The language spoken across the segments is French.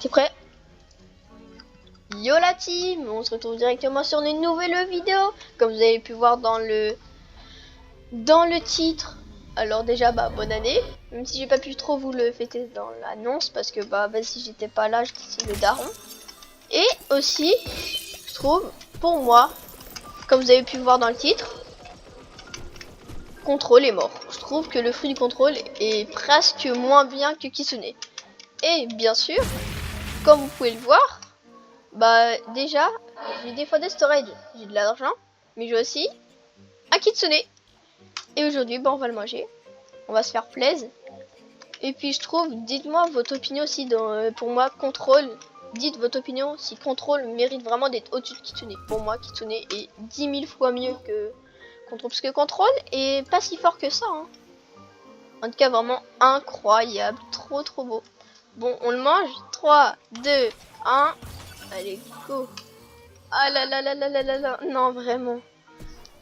T'es prêt? Yo la team, on se retrouve directement sur une nouvelle vidéo. Comme vous avez pu voir dans le titre. Alors déjà bonne année. Même si j'ai pas pu trop vous le fêter dans l'annonce parce que si j'étais pas là, j'étais le daron. Et aussi, je trouve pour moi, comme vous avez pu voir dans le titre, Contrôle est mort. Je trouve que le fruit du contrôle est presque moins bien que Kitsune. Et bien sûr, comme vous pouvez le voir, déjà, j'ai des fois des storage, j'ai de l'argent, mais j'ai aussi un Kitsune. Et aujourd'hui, on va le manger. On va se faire plaisir. Et puis je trouve, dites-moi votre opinion aussi pour moi, Contrôle. Dites votre opinion si Contrôle mérite vraiment d'être au-dessus de Kitsune. Pour moi, Kitsune est 10 000 fois mieux que Contrôle. Parce que Contrôle est pas si fort que ça. Hein. En tout cas, vraiment incroyable. Trop beau. Bon, on le mange. 3, 2, 1. Allez, go. Ah là là là là là là là. Non, vraiment.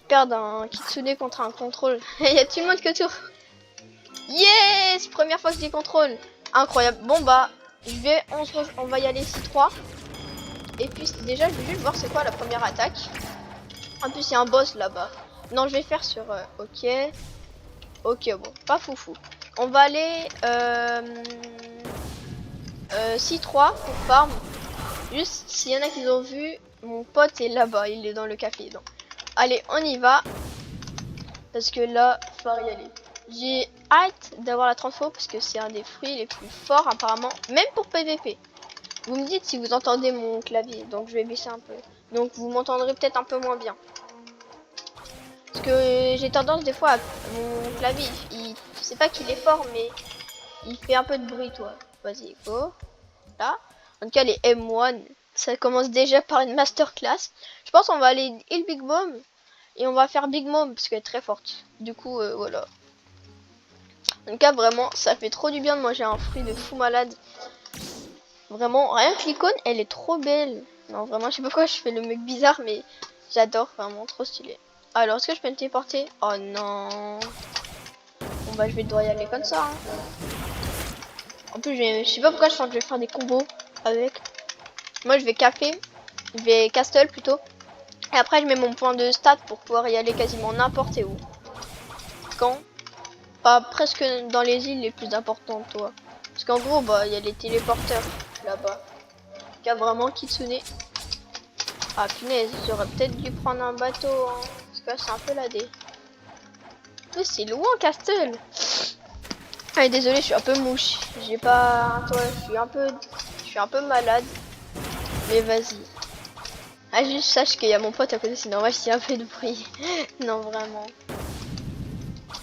Perdre un Kitsune contre un Contrôle. Il y a tout le monde que tour. Yes! Première fois que j'ai contrôle. Incroyable. Bon on va y aller 6-3. Et puis déjà, je vais juste voir c'est quoi la première attaque. En plus, il y a un boss là-bas. Non, je vais faire sur... ok. Ok, bon. Pas foufou. On va aller... 6-3 pour farm. Juste, s'il y en a qui ont vu, mon pote est là-bas. Il est dans le café. Donc. Allez, on y va. Parce que là, il faut y aller. J'ai hâte d'avoir la transfo parce que c'est un des fruits les plus forts apparemment, même pour PVP. Vous me dites si vous entendez mon clavier, donc je vais baisser un peu. Donc vous m'entendrez peut-être un peu moins bien. Parce que j'ai tendance des fois à... Mon clavier, c'est pas qu'il est fort, mais il fait un peu de bruit, toi. Vas-y, go. Là. En tout cas, les M1, ça commence déjà par une masterclass. Je pense qu'on va aller heal Big Mom. Et on va faire Big Mom parce qu'elle est très forte. Du coup, voilà. En tout cas, vraiment, ça fait trop du bien de manger un fruit de fou malade. Vraiment, rien que l'icône, elle est trop belle. Non, vraiment, je sais pas pourquoi je fais le mec bizarre, mais j'adore, vraiment, trop stylé. Alors, est-ce que je peux me téléporter? Oh non. Bon, je vais devoir y aller comme ça. Hein. En plus, je sais pas pourquoi je pense que je vais faire des combos avec. Moi, je vais café. Je vais castle plutôt. Et après, je mets mon point de stat pour pouvoir y aller quasiment n'importe où. Quand pas presque dans les îles les plus importantes, toi. Parce qu'en gros, il y a les téléporteurs là-bas. Qui a vraiment Kitsune. Ah punaise, j'aurais peut-être dû prendre un bateau. Hein, parce que là, c'est un peu la dé. C'est loin, Castle. Ah, désolé, je suis un peu mouche. J'ai pas. Toi, je suis un peu malade. Mais vas-y. Ah, juste sache qu'il y a mon pote à côté, c'est normal s'il y a un peu de bruit. Non, vraiment.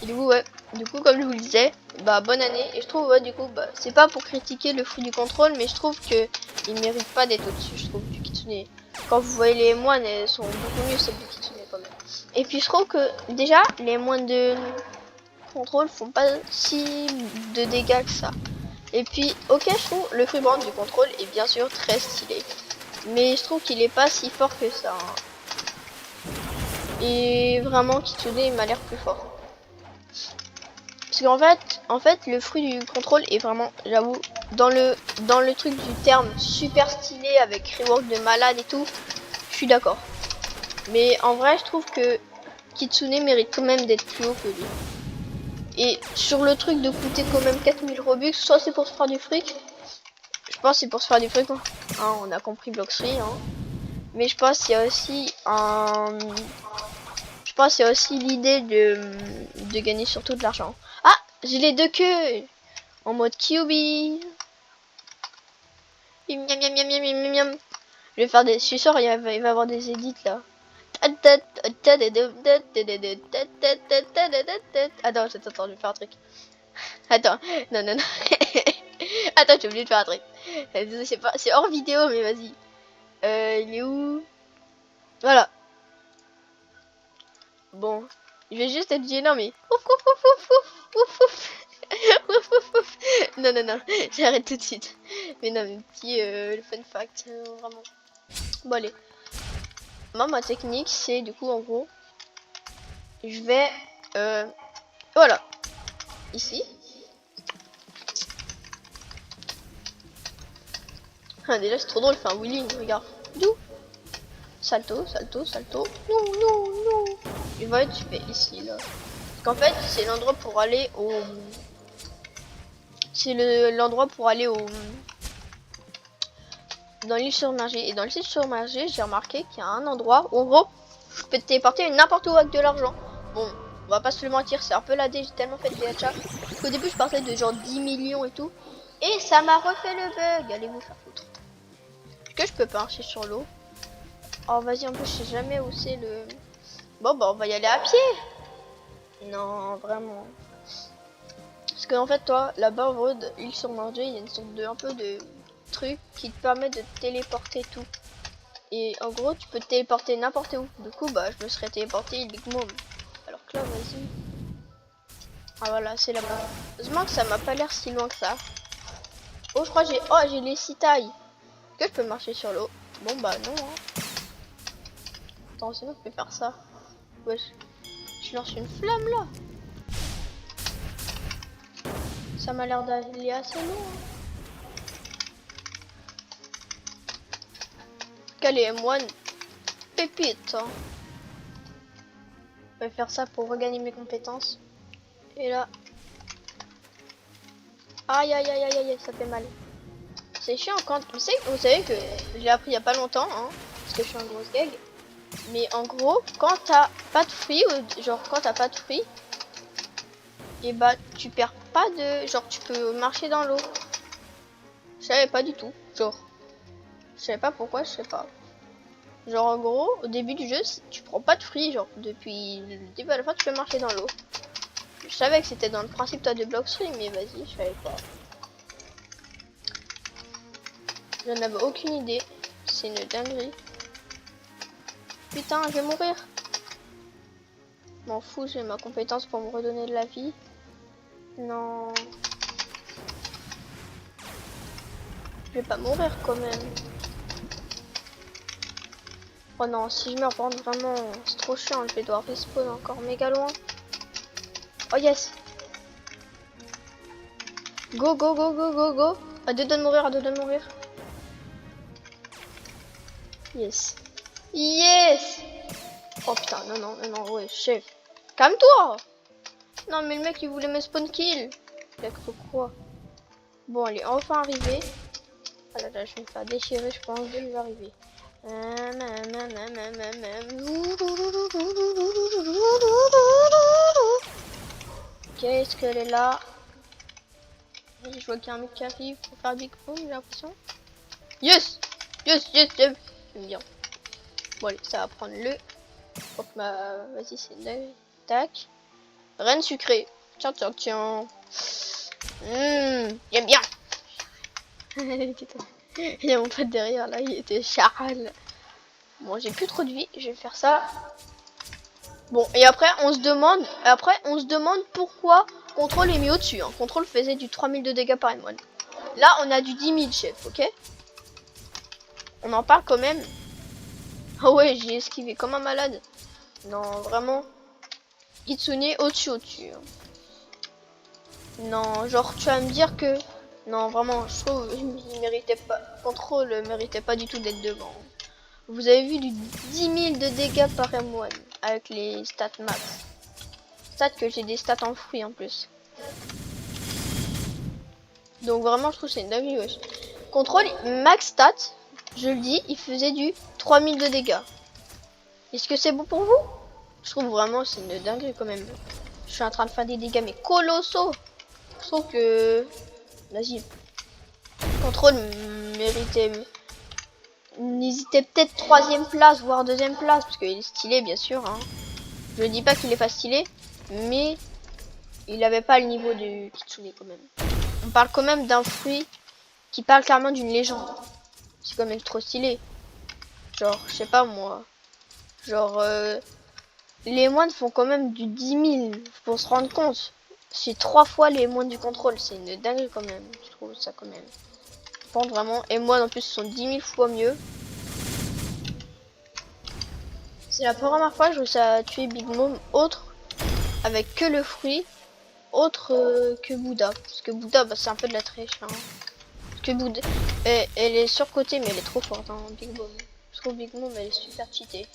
Et du coup, ouais. Du coup, comme je vous le disais, bonne année. Et je trouve, ouais, du coup, c'est pas pour critiquer le fruit du contrôle, mais je trouve que il mérite pas d'être au-dessus, je trouve, du Kitsune. Quand vous voyez les moines, elles sont beaucoup mieux celles du Kitsune quand même. Et puis je trouve que déjà, les moines de contrôle font pas si de dégâts que ça. Et puis, ok, je trouve le fruit brand du contrôle est bien sûr très stylé. Mais je trouve qu'il est pas si fort que ça. Hein. Et vraiment, Kitsune, il m'a l'air plus fort. Parce qu'en fait, le fruit du contrôle est vraiment, j'avoue, dans le truc du terme super stylé avec rework de malade et tout, je suis d'accord. Mais en vrai, je trouve que Kitsune mérite quand même d'être plus haut que lui. Et sur le truc de coûter quand même 4000 Robux, soit c'est pour se faire du fric, je pense c'est pour se faire du fric, hein. Hein, on a compris Bloxfree, hein. Mais je pense qu'il y a aussi un... Je pense qu'il y a aussi l'idée de gagner surtout de l'argent. Ah, j'ai les deux queues en mode QB. Miam, miam, miam, miam, miam, miam. Je vais faire des... Je suis sûr il va y avoir des edits là. Attends, je vais faire un truc. Attends, non. Attends, j'ai oublié de faire un truc. C'est hors vidéo, mais vas-y. Il est où? Voilà. Bon, je vais juste être gênant, mais... Non, j'arrête tout de suite. Mais non, mais petit fun fact, vraiment. Bon, allez. Moi, ma technique, c'est du coup, en gros, je vais... voilà. Ici. Ah, déjà c'est trop drôle, fait un wheeling, regarde. D'où? Salto, salto, salto. Non, non, non. Et voilà, tu fais ici, là. Parce qu'en fait, c'est l'endroit pour aller au... C'est l'endroit pour aller au... Dans l'île submergée. Et dans l'île submergée, j'ai remarqué qu'il y a un endroit où, en gros, je peux te téléporter n'importe où avec de l'argent. Bon, on va pas se le mentir, c'est un peu ladé, j'ai tellement fait de gacha qu'au début, je partais de genre 10 millions et tout. Et ça m'a refait le bug. Allez vous faire foutre. Est-ce que je peux pas marcher sur l'eau? Oh, vas-y, en plus, je sais jamais où c'est le... Bon, bah, on va y aller à pied. Non, vraiment. Parce qu'en fait, toi, là-bas, en gros, île submergée, il y a une sorte de... un peu de truc qui te permet de téléporter tout. Et en gros, tu peux te téléporter n'importe où. Du coup, bah, je me serais téléporté Big Mom. Alors que là, vas-y. Ah voilà, c'est là-bas. Heureusement que ça m'a pas l'air si loin que ça. Oh, je crois que j'ai... Oh, j'ai les 6 tailles. Est-ce que je peux marcher sur l'eau? Bon, bah non. Hein. Attends, sinon je peux faire ça. Wesh. Je lance une flamme, là. Ça m'a l'air d'aller assez loin. Hein. Quel est M1 pépite. Hein. Je vais faire ça pour regagner mes compétences. Et là. Aïe aïe aïe aïe aïe, ça fait mal. C'est chiant quand... Vous savez que j'ai appris il y a pas longtemps, hein, parce que je suis un gros gag. Mais en gros, quand t'as pas de fruits, genre quand t'as pas de fruits, et bah tu perds pas de... Genre tu peux marcher dans l'eau. Je savais pas du tout, genre. Je savais pas pourquoi, je sais pas. Genre en gros, au début du jeu, si tu prends pas de fruits, genre depuis le début à la fin, tu peux marcher dans l'eau. Je savais que c'était dans le principe toi de block free, mais vas-y, je savais pas. J'en avais aucune idée. C'est une dinguerie. Putain, je vais mourir. M'en fous, j'ai ma compétence pour me redonner de la vie. Non. Je vais pas mourir quand même. Oh non, si je meurs vraiment, c'est trop chiant. Je vais devoir respawn encore méga loin. Oh yes. Go, go, go, go, go, go. À deux de mourir, à deux de mourir. Yes. Yes. Oh putain, non, non, non, ouais, chef. Calme-toi. Non, mais le mec, il voulait me spawn kill. Il a cru quoi? Bon, elle est enfin arrivée. Ah là là, je vais me faire déchirer, je pense que je vais arriver. Qu'est-ce qu'elle est là? Je vois qu'il y a un mec qui arrive pour faire Big Boom, j'ai l'impression. Yes! Yes, yes, yes! J'aime bien. Bon, allez, ça va prendre le. Hop, vas-y, c'est le. Tac. Reine sucrée. Tiens, tiens, tiens. J'aime bien. Il y a mon pote derrière là, il était Charles. Bon, j'ai plus trop de vie, je vais faire ça. Bon, et après on se demande pourquoi Contrôle est mis au-dessus. Hein. Contrôle faisait du 3000 de dégâts par M1. Là, on a du 10 000, chef, ok? On en parle quand même. Ah ouais, j'ai esquivé comme un malade. Non, vraiment. Kitsune au-dessus, au-dessus. Hein. Non, genre, tu vas me dire que... Non, vraiment, je trouve qu'il méritait pas... Contrôle méritait pas du tout d'être devant. Vous avez vu du 10 000 de dégâts par M1 avec les stats max. Stats que j'ai des stats en fruits en plus. Donc vraiment, je trouve que c'est une dinguerie, wesh. Contrôle max stats, je le dis, il faisait du 3000 de dégâts. Est-ce que c'est bon pour vous? Je trouve vraiment c'est une dinguerie quand même. Je suis en train de faire des dégâts mais colossaux. Je trouve que... Vas-y. Contrôle méritait... N'hésitez peut-être 3ème place, voire 2ème place, parce qu'il est stylé bien sûr. Hein. Je dis pas qu'il est pas stylé, mais il avait pas le niveau du Kitsune quand même. On parle quand même d'un fruit qui parle clairement d'une légende. C'est quand même trop stylé. Genre, je sais pas moi. Genre, les moines font quand même du 10 000 pour se rendre compte. C'est 3 fois les moines du contrôle. C'est une dinguerie quand même. Je trouve ça quand même. Je pense vraiment. Et moi en plus, sont 10 000 fois mieux. C'est la première fois que je réussis à tuer Big Mom autre avec que le fruit, autre que Bouddha. Parce que Bouddha, bah, c'est un peu de la triche. Hein. Parce que Et elle est surcotée, mais elle est trop forte, hein, Big Mom. Je trouve Big Mom, elle est super cheatée.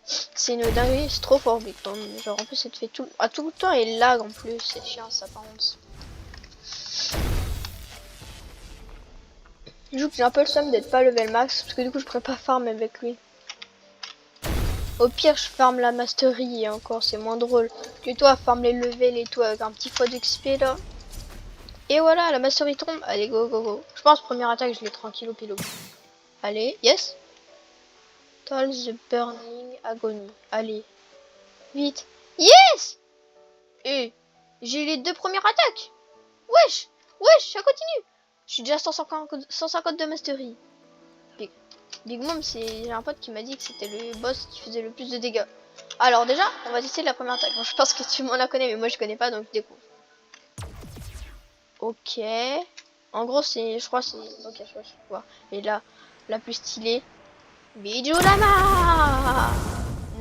C'est une dinguerie, c'est trop fort Big Mom. Genre en plus, elle te fait tout. À tout le temps, elle lag en plus. C'est chiant ça, par contre. Je joue que j'ai un peu le seum d'être pas level max, parce que du coup, je pourrais pas farm avec lui. Au pire, je farm la mastery et encore, c'est moins drôle. Que toi, farm les levels et tout avec un petit fois d'XP là. Et voilà, la mastery tombe. Allez, go, go, go. Je pense, première attaque, je l'ai tranquille au pilo. Allez, yes. Toll the Burning Agony. Allez, vite. Yes. Et j'ai eu les 2 premières attaques. Wesh, wesh, ça continue. Je suis déjà à 150 de mastery. Big Mom, j'ai un pote qui m'a dit que c'était le boss qui faisait le plus de dégâts. Alors déjà, on va tester la première attaque. Bon, je pense que tu m'en la connais, mais moi je connais pas, donc je découvre. Ok. En gros, c'est, je crois, c'est, ok, je vois. Et là, la plus stylée. Bijulama.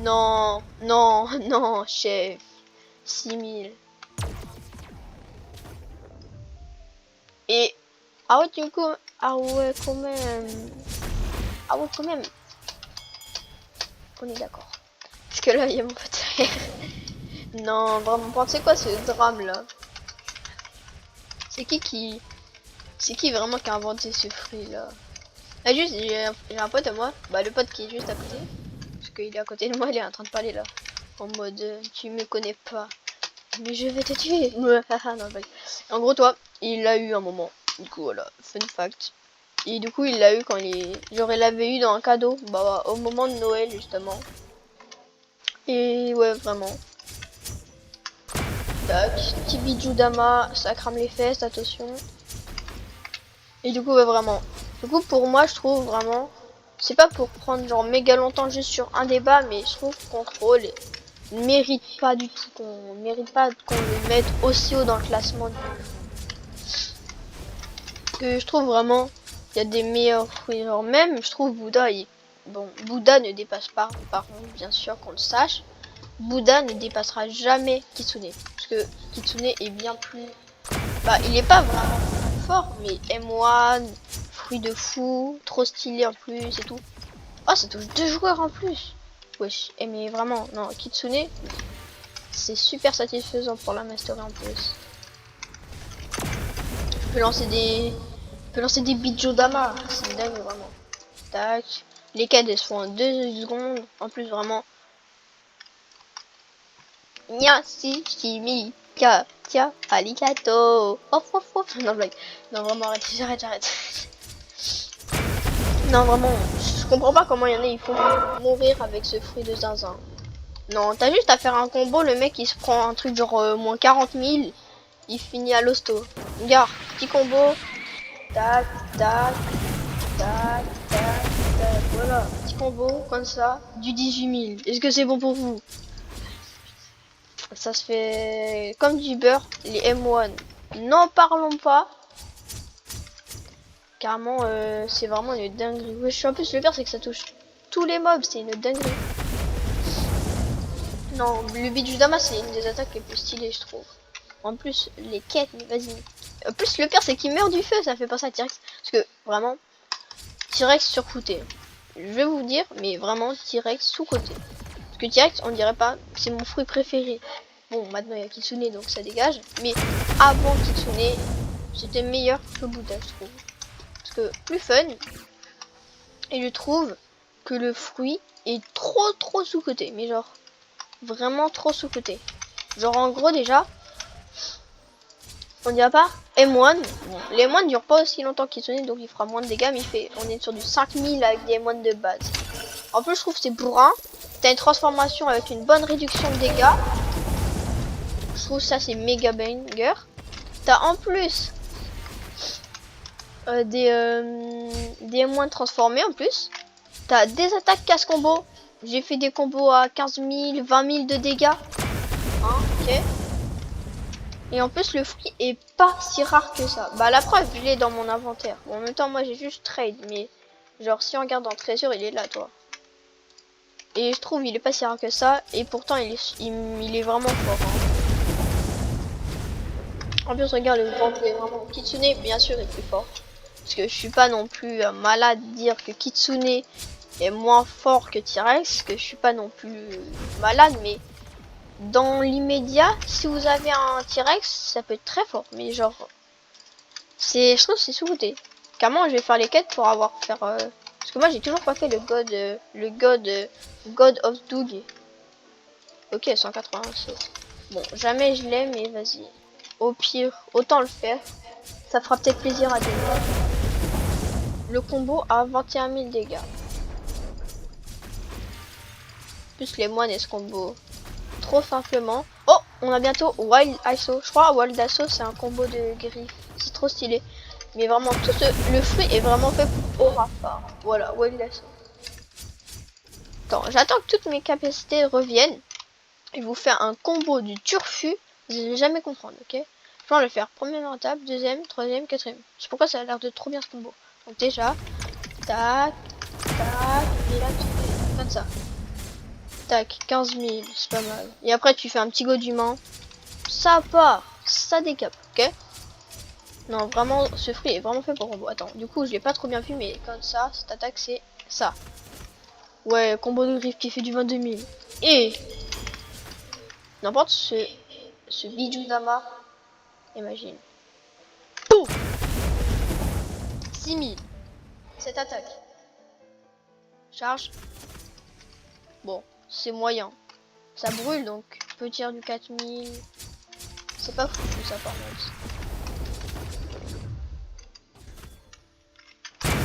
Non, non, non, chef. 6000. Et ah ouais, du coup, ah ouais, quand même. Ah ouais, quand même. On est d'accord. Parce que là, il y a mon pote derrière. Non, vraiment, pensez quoi ce drame là? C'est qui vraiment qui a inventé ce fruit là? Ah juste, j'ai un pote à moi, bah le pote qui est juste à côté. Parce qu'il est à côté de moi, il est en train de parler là. En mode, tu me connais pas. Mais je vais te tuer. Non, en gros, toi, il l'a eu un moment. Du coup, voilà, fun fact. Et du coup, il l'a eu quand genre, il l'avait eu dans un cadeau, bah, au moment de Noël, justement. Et ouais, vraiment. Tac, petit bijou dama, ça crame les fesses, attention. Et du coup, ouais, vraiment. Du coup, pour moi, je trouve vraiment, c'est pas pour prendre genre méga longtemps juste sur un débat, mais je trouve que Control mérite pas du tout, qu'on mérite pas qu'on le mette aussi haut dans le classement du. Que je trouve vraiment, il y a des meilleurs fruits. Genre même, je trouve Bouddha, bon, Bouddha ne dépasse pas, par contre, bien sûr qu'on le sache. Bouddha ne dépassera jamais Kitsune. Parce que Kitsune est bien plus. Bah, il est pas vraiment fort, mais M1, fruit de fou, trop stylé en plus et tout. Oh, ça touche 2 joueurs en plus. Wesh, mais vraiment, non, Kitsune, c'est super satisfaisant pour la mastery en plus. Je peux lancer des Bijodama, c'est dingue vraiment. Tac. Les quêtes elles se font en 2 secondes. En plus, vraiment. Nya si chimi ka tia aligato. Off off off. Non blague. Non vraiment arrête, j'arrête. Non vraiment, je comprends pas comment il y en a ils font mourir avec ce fruit de zinzin. Non, t'as juste à faire un combo, le mec il se prend un truc genre moins 40 000, il finit à l'hosto. Regarde, petit combo. Tac, tac, tac, tac, tac. Voilà, petit combo comme ça, du 18 000. Est-ce que c'est bon pour vous? Ça se fait comme du beurre, les M1. N'en parlons pas. Carrément, c'est vraiment une dinguerie. Wesh, en plus, le pire, c'est que ça touche tous les mobs. C'est une dinguerie. Non, le Bijudama, c'est une des attaques les plus stylées, je trouve. En plus, les quêtes, mais vas-y. En plus, le pire, c'est qu'il meurt du feu. Ça fait penser à T-Rex. Parce que, vraiment, T-Rex surcoté. Je vais vous dire, mais vraiment, T-Rex sous-côté. Parce que T-Rex, on dirait pas, c'est mon fruit préféré. Bon, maintenant il y a Kitsune, donc ça dégage. Mais avant Kitsune, c'était meilleur que Bouddha, je trouve. Parce que plus fun. Et je trouve que le fruit est trop sous-côté. Mais genre, vraiment trop sous-côté. Genre, en gros, déjà, on dirait pas M1. Bon, les M1 ne durent pas aussi longtemps que Kitsune, donc il fera moins de dégâts. Mais on est sur du 5000 avec des M1 de base. En plus, je trouve que c'est bourrin. T'as une transformation avec une bonne réduction de dégâts. Je trouve ça c'est méga banger. T'as en plus des M1 transformés en plus. T'as des attaques casse combo. J'ai fait des combos à 15 000, 20 000 de dégâts. Hein, ok. Et en plus le fruit est pas si rare que ça. Bah la preuve il est dans mon inventaire. Bon, en même temps moi j'ai juste trade. Mais genre si on regarde dans trésor il est là toi. Et je trouve il est pas si rare que ça. Et pourtant il est vraiment fort. Hein. En plus, regarde le grand poulet, vraiment. Kitsune, bien sûr, est plus fort. Parce que je suis pas non plus malade de dire que Kitsune est moins fort que T-Rex, que je suis pas non plus malade, mais dans l'immédiat, si vous avez un T-Rex, ça peut être très fort, mais genre, je trouve que c'est sous-côté. Comment je vais faire les quêtes pour faire, parce que moi j'ai toujours pas fait God of Doug. Ok, 180 sauts. Bon, jamais je l'ai, mais vas-y. Au pire, autant le faire. Ça fera peut-être plaisir à des gens. Le combo a 21 000 dégâts. Plus les moines et ce combo. Trop simplement. Oh, on a bientôt Wild Assault. Je crois Wild Assault c'est un combo de griffes. C'est trop stylé. Mais vraiment, le fruit est vraiment fait pour Rafa. Voilà, Wild Assault. Attends, j'attends que toutes mes capacités reviennent. Et vous faire un combo du turfu. Vous allez jamais comprendre, ok? Je vais le faire. Première étape, deuxième, troisième, quatrième. Je sais pourquoi ça a l'air de trop bien ce combo. Donc déjà, tac, tac, et là tu fais comme ça. Tac, 15 000, c'est pas mal. Et après tu fais un petit go d'humain. Ça part, ça décape, ok? Non, vraiment, ce fruit est vraiment fait pour combo. Attends, du coup, je l'ai pas trop bien vu, mais comme ça, cette attaque, c'est ça. Ouais, combo de griffe qui fait du 22 000. Et n'importe ce Bijudama, imagine. Pouf 6 000. Cette attaque. Charge. Bon, c'est moyen. Ça brûle, donc peut tirer du 4000. C'est pas fou ça par contre.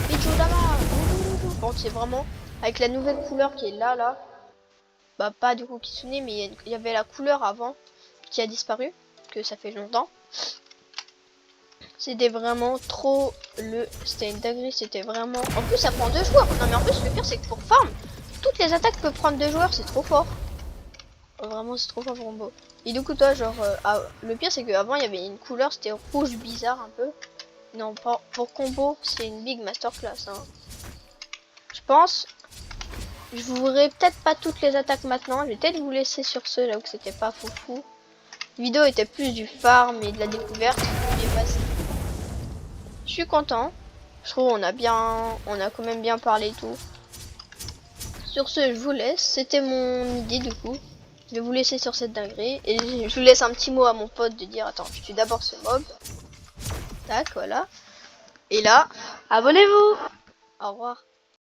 Bijudama. Bon, c'est vraiment avec la nouvelle couleur qui est là. Bah pas du coup Kitsune, mais il y avait la couleur avant qui a disparu, que ça fait longtemps. C'était vraiment trop c'était une dinguerie, c'était vraiment. En plus ça prend 2 joueurs. Non mais en plus le pire c'est que pour farm, toutes les attaques peuvent prendre 2 joueurs, c'est trop fort. Vraiment c'est trop fort pour combo. Et du coup toi genre le pire c'est qu'avant il y avait une couleur, c'était rouge bizarre un peu. Non pour combo c'est une big masterclass hein. Je pense. Je vous verrai peut-être pas toutes les attaques maintenant. Je vais peut-être vous laisser sur ce là où c'était pas fou. La vidéo était plus du farm et de la découverte. Je suis content. Je trouve on a quand même bien parlé et tout. Sur ce, je vous laisse. C'était mon idée du coup. Je vais vous laisser sur cette dinguerie. Et je vous laisse un petit mot à mon pote de dire attends, je tue d'abord ce mob. Tac, voilà. Et là, abonnez-vous. Au revoir.